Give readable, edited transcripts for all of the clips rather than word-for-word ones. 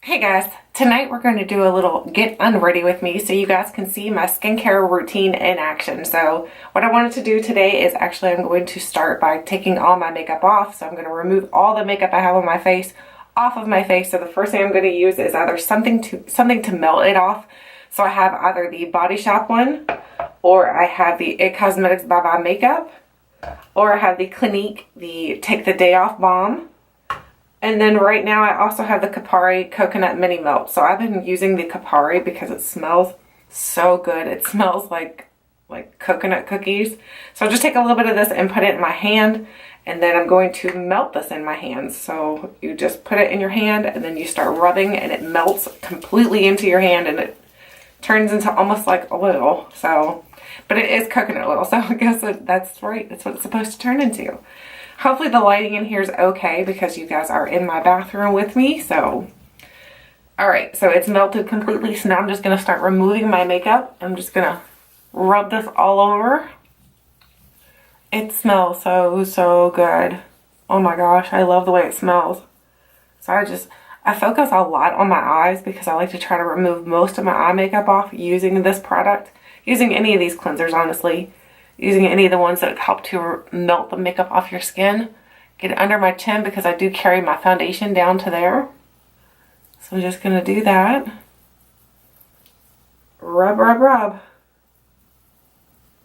Hey guys, tonight we're going to do a little get unready with me so you guys can see my skincare routine in action. So what I wanted to do today is actually I'm going to start by taking all my makeup off. So I'm going to remove all the makeup I have on my face off of my face. So the first thing I'm going to use is either something to melt it off. So I have either the Body Shop one, or I have the It Cosmetics Bye Bye Makeup, or I have the Clinique, the Take the Day Off Balm. And then right now I also have the Kopari Coconut Mini Melt. So I've been using the Kopari because it smells so good. It smells like coconut cookies. So I'll just take a little bit of this and put it in my hand. And then I'm going to melt this in my hands. So you just put it in your hand and then you start rubbing and it melts completely into your hand and it turns into almost like oil. So, but it is coconut oil. So I guess that's right. That's what it's supposed to turn into. Hopefully the lighting in here is okay because you guys are in my bathroom with me. So, alright, so it's melted completely. So now I'm just going to start removing my makeup. I'm just going to rub this all over. It smells so good. Oh my gosh, I love the way it smells. So I focus a lot on my eyes because I like to try to remove most of my eye makeup off using this product. Using any of these cleansers, honestly. Using any of the ones that help to melt the makeup off your skin. Get it under my chin because I do carry my foundation down to there. So I'm just going to do that. Rub, rub, rub.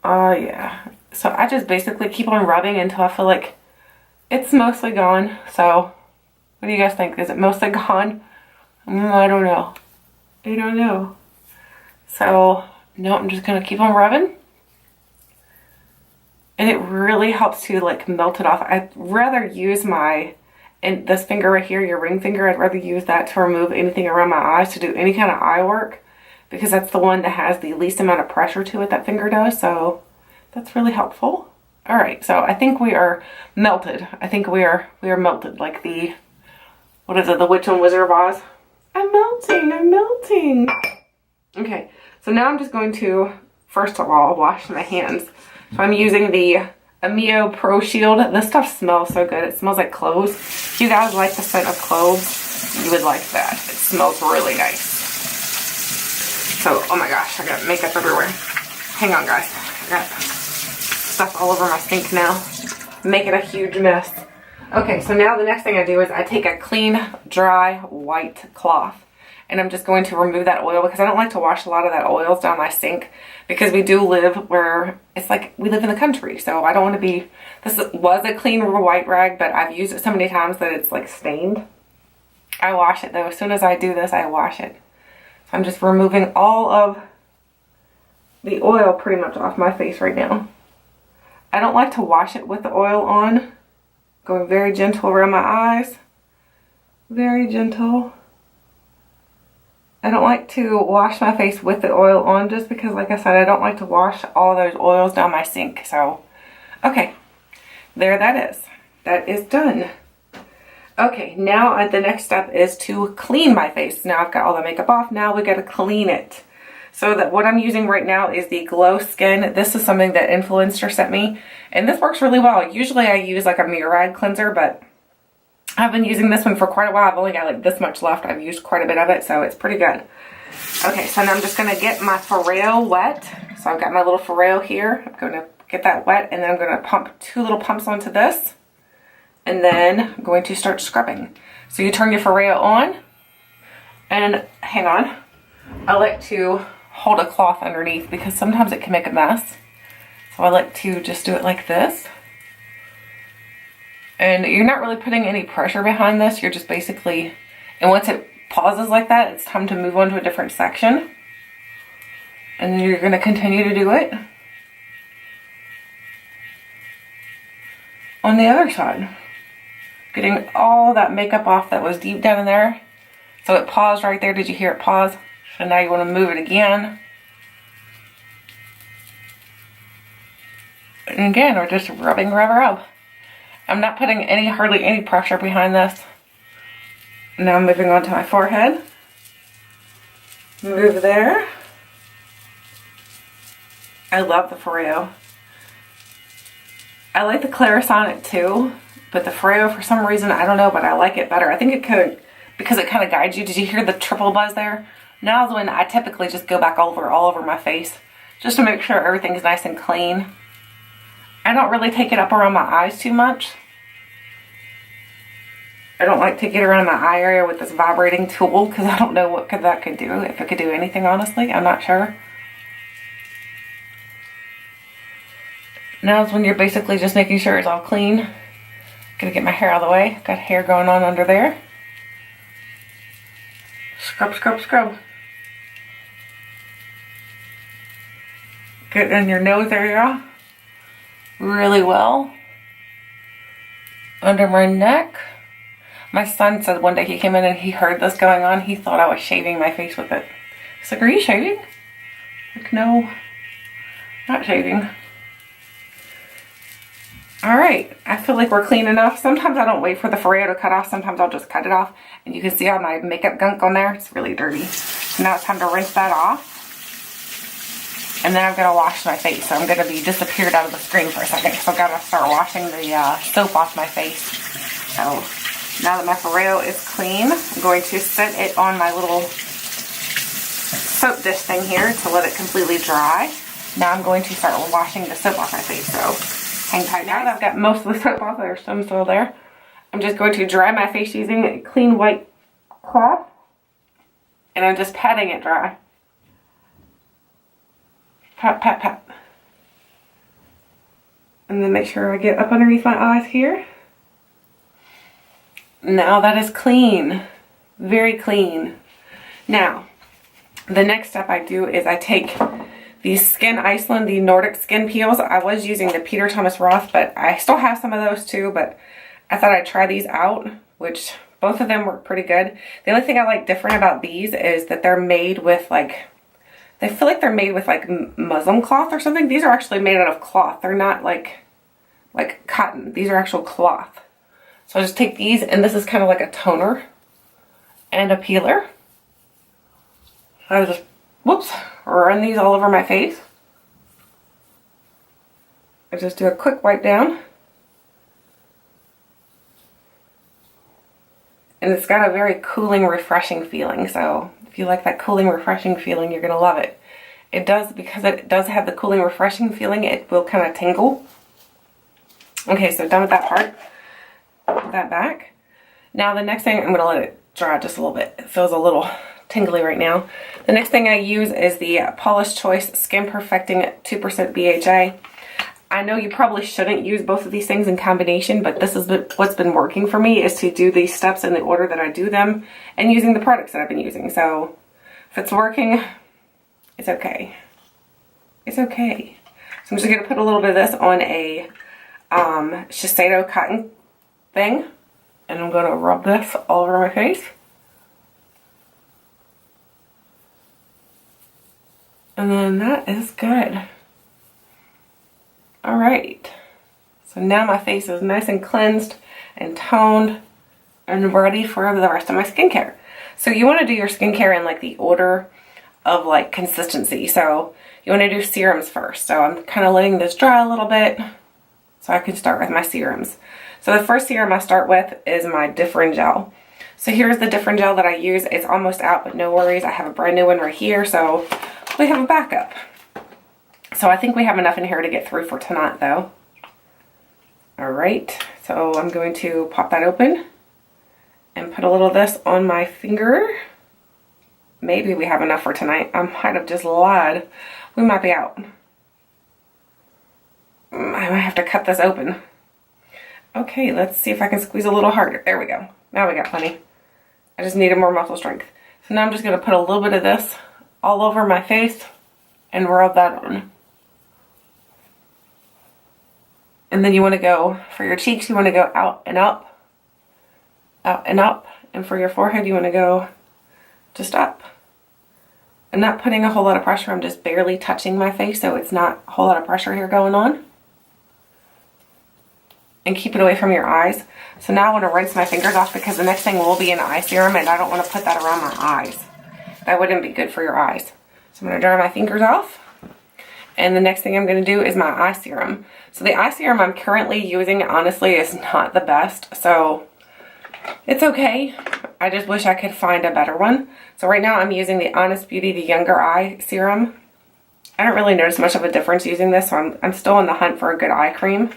Oh yeah. So I just basically keep on rubbing until I feel like it's mostly gone. So what do you guys think? Is it mostly gone? I don't know. I don't know. So no, I'm just going to keep on rubbing. And it really helps to like melt it off. I'd rather use this finger right here, your ring finger, I'd rather use that to remove anything around my eyes to do any kind of eye work. Because that's the one that has the least amount of pressure to it, that finger does. So that's really helpful. Alright, so I think we are melted. I think we are melted. Like the, what is it, the Witch and Wizard of Oz? I'm melting. Okay, so now I'm just going to, first of all, wash my hands. So I'm using the Amio Pro Shield. This stuff smells so good. It smells like cloves. If you guys like the scent of cloves, you would like that. It smells really nice. So, oh my gosh, I got makeup everywhere. Hang on, guys. I got stuff all over my sink now. Making a huge mess. Okay, so now the next thing I do is I take a clean, dry, white cloth. And I'm just going to remove that oil because I don't like to wash a lot of that oils down my sink because we do live where it's like we live in the country. So I don't want to be, this was a clean white rag, but I've used it so many times that it's like stained. I wash it though. As soon as I do this, I wash it. So I'm just removing all of the oil pretty much off my face right now. I don't like to wash it with the oil on. Going very gentle around my eyes. Very gentle. I don't like to wash my face with the oil on just because, like I said, I don't like to wash all those oils down my sink. So, okay, there that is. That is done. Okay, now the next step is to clean my face. Now I've got all the makeup off. Now we got to clean it. So that what I'm using right now is the Glow Skin. This is something that influencer sent me, and this works really well. Usually I use like a Murad cleanser, but I've been using this one for quite a while. I've only got like this much left. I've used quite a bit of it, so it's pretty good. Okay, so now I'm just going to get my Foreo wet. So I've got my little Foreo here. I'm going to get that wet, and then I'm going to pump 2 little pumps onto this. And then I'm going to start scrubbing. So you turn your Foreo on, and hang on. I like to hold a cloth underneath because sometimes it can make a mess. So I like to just do it like this. And you're not really putting any pressure behind this. You're just basically, and once it pauses like that, it's time to move on to a different section. And then you're going to continue to do it on the other side. Getting all that makeup off that was deep down in there. So it paused right there. Did you hear it pause? So now you want to move it again. And again, we're just rubbing, rub. I'm not putting hardly any pressure behind this. Now I'm moving on to my forehead. Move there. I love the Foreo. I like the Clarisonic too, but the Foreo for some reason, I don't know, but I like it better. I think it could because it kind of guides you. Did you hear the triple buzz there? Now's when I typically just go back all over my face just to make sure everything's nice and clean. I don't really take it up around my eyes too much. I don't like to get around my eye area with this vibrating tool because I don't know what that could do. If it could do anything, honestly, I'm not sure. Now is when you're basically just making sure it's all clean. Gonna get my hair out of the way. Got hair going on under there. Scrub, scrub, scrub. Get in your nose area really well. Under my neck. My son said one day he came in and he heard this going on. He thought I was shaving my face with it. He's like, are you shaving? Like, no, not shaving. Alright, I feel like we're clean enough. Sometimes I don't wait for the Foreo to cut off. Sometimes I'll just cut it off. And you can see all my makeup gunk on there. It's really dirty. So now it's time to rinse that off. And then I'm going to wash my face. So I'm going to be disappeared out of the screen for a second. So I've got to start washing the soap off my face. So now that my Foreo is clean, I'm going to set it on my little soap dish thing here to let it completely dry. Now I'm going to start washing the soap off my face. So hang tight. Now that I've got most of the soap off, there's some still there. I'm just going to dry my face using a clean white cloth. And I'm just patting it dry. Pat, pat, pat. And then make sure I get up underneath my eyes here. Now that is clean. Very clean. Now, the next step I do is I take these Skin Iceland, the Nordic skin peels. I was using the Peter Thomas Roth, but I still have some of those too, but I thought I'd try these out, which both of them work pretty good. The only thing I like different about these is that they're made with like, they feel like they're made with like muslin cloth or something. These are actually made out of cloth. They're not like cotton. These are actual cloth. So I just take these, and this is kind of like a toner and a peeler. I just, whoops, run these all over my face. I just do a quick wipe down. And it's got a very cooling, refreshing feeling. So if you like that cooling, refreshing feeling, you're going to love it. It does, because it does have the cooling, refreshing feeling, it will kind of tingle. Okay, so done with that part. Put that back. Now the next thing, I'm going to let it dry just a little bit. It feels a little tingly right now. The next thing I use is the Paula's Choice Skin Perfecting 2% BHA. I know you probably shouldn't use both of these things in combination, but this is what's been working for me, is to do these steps in the order that I do them and using the products that I've been using. So if it's working, it's okay. It's okay. So I'm just going to put a little bit of this on a Shisedo cotton thing, and I'm going to rub this all over my face. And then that is good. Alright, so now my face is nice and cleansed and toned and ready for the rest of my skincare. So you want to do your skincare in like the order of like consistency. So you want to do serums first. So I'm kind of letting this dry a little bit so I can start with my serums. So the first serum I start with is my Diffren Gel. So here's the Diffren Gel that I use. It's almost out, but no worries. I have a brand new one right here, so we have a backup. So I think we have enough in here to get through for tonight though. Alright, so I'm going to pop that open and put a little of this on my finger. Maybe we have enough for tonight. I might have just lied. We might be out. I might have to cut this open. Okay, let's see if I can squeeze a little harder. There we go. Now we got plenty. I just needed more muscle strength. So now I'm just going to put a little bit of this all over my face and rub that on. And then you want to go, for your cheeks, you want to go out and up. Out and up. And for your forehead, you want to go just up. I'm not putting a whole lot of pressure. I'm just barely touching my face, so it's not a whole lot of pressure here going on. And keep it away from your eyes. So now I want to rinse my fingers off, because the next thing will be an eye serum, and I don't want to put that around my eyes. That wouldn't be good for your eyes. So I'm going to dry my fingers off. And the next thing I'm going to do is my eye serum. So the eye serum I'm currently using, honestly, is not the best. So It's okay. I just wish I could find a better one. So right now I'm using the Honest Beauty, the Younger Eye Serum. I don't really notice much of a difference using this, so I'm still on the hunt for a good eye cream.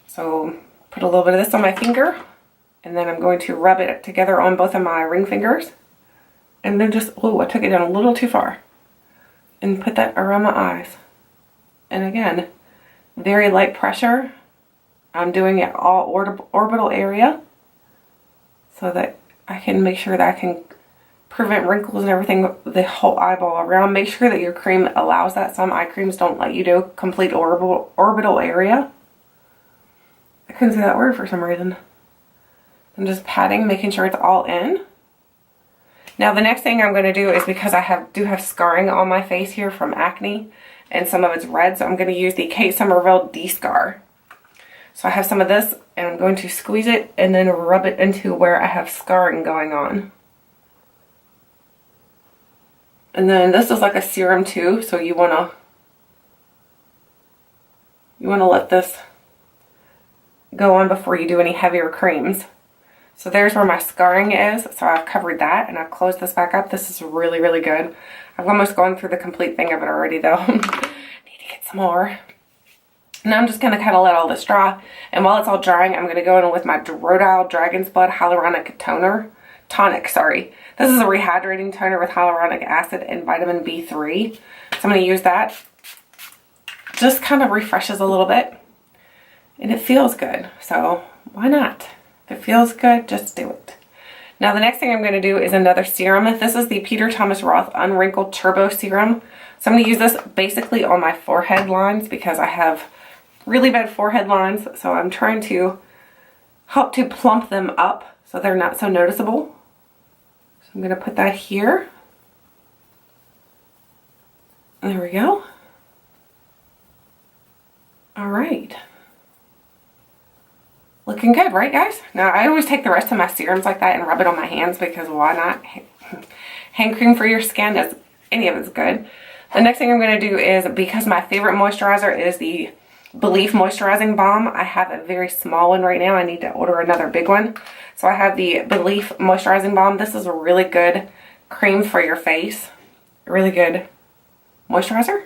So put a little bit of this on my finger, and then I'm going to rub it together on both of my ring fingers. And then just, oh, I took it down a little too far. And put that around my eyes. And again, very light pressure. I'm doing it all orbital area, so that I can make sure that I can prevent wrinkles and everything, the whole eyeball around. Make sure that your cream allows that. Some eye creams don't let you do complete orbital area. I couldn't say that word for some reason. I'm just patting, making sure it's all in. Now the next thing I'm going to do is, because I do have scarring on my face here from acne, and some of it's red, so I'm going to use the Kate Somerville D-Scar. So I have some of this, and I'm going to squeeze it and then rub it into where I have scarring going on. And then this is like a serum too, so you wanna let this go on before you do any heavier creams. So there's where my scarring is. So I've covered that, and I've closed this back up. This is really, really good. I've almost gone through the complete thing of it already though. Need to get some more. Now I'm just going to kind of let all this dry. And while it's all drying, I'm going to go in with my Rodial Dragon's Blood Hyaluronic Tonic, sorry. This is a rehydrating toner with hyaluronic acid and vitamin B3. So I'm going to use that. Just kind of refreshes a little bit. And it feels good. So why not? If it feels good, just do it. Now the next thing I'm going to do is another serum. This is the Peter Thomas Roth Unwrinkle Turbo Serum. So I'm going to use this basically on my forehead lines because I have really bad forehead lines, so I'm trying to help to plump them up so they're not so noticeable. So I'm going to put that here. There we go. All right. Looking good, right guys? Now I always take the rest of my serums like that and rub it on my hands, because why not? Hand cream for your skin, is any of it's good. The next thing I'm going to do is, because my favorite moisturizer is the Belif Moisturizing Balm. I have a very small one right now. I need to order another big one. So I have the Belif Moisturizing Balm. This is a really good cream for your face. Really good moisturizer.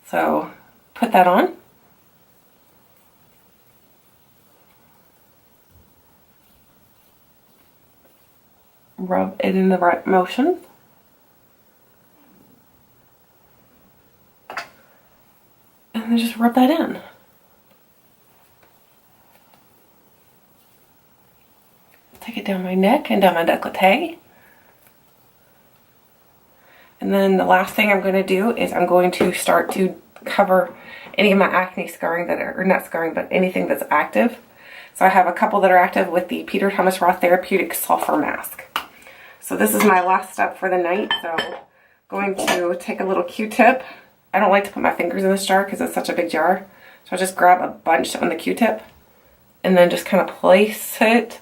So put that on. Rub it in the right motion. And then just rub that in. Take it down my neck and down my décolleté. And then the last thing I'm going to do is I'm going to start to cover any of my acne scarring that are, or not scarring, but anything that's active. So I have a couple that are active with the Peter Thomas Roth Therapeutic Sulfur Mask. So this is my last step for the night. So I'm going to take a little Q-tip. I don't like to put my fingers in this jar because it's such a big jar. So I'll just grab a bunch on the Q-tip and then just kind of place it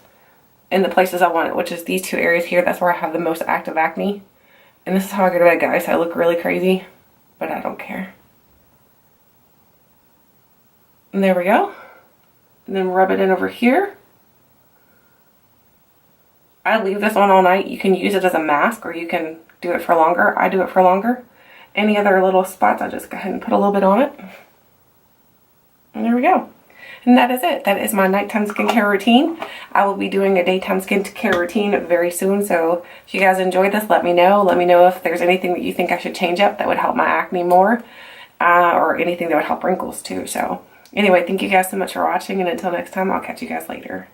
in the places I want it, which is these two areas here. That's where I have the most active acne. And this is how I go to bed, guys. I look really crazy, but I don't care. And there we go. And then rub it in over here. I leave this on all night. You can use it as a mask, or you can do it for longer. I do it for longer. Any other little spots, I just go ahead and put a little bit on it. And there we go. And that is it. That is my nighttime skincare routine. I will be doing a daytime skincare routine very soon. So if you guys enjoyed this, let me know. Let me know if there's anything that you think I should change up that would help my acne more. Or anything that would help wrinkles too. So anyway, thank you guys so much for watching. And until next time, I'll catch you guys later.